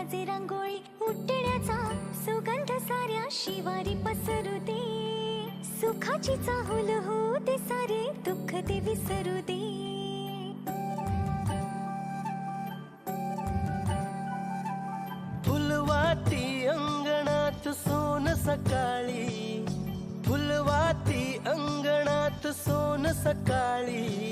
वाजे रांगोळी उठण्याचा सुगंध साऱ्या शिवारी पसरू दे. सुखाची चाहुल होऊ दे सारे दुःख ते विसरू दे. फुलवाती अंगणात सोन सकाळी, फुलवाती अंगणात सोन सकाळी.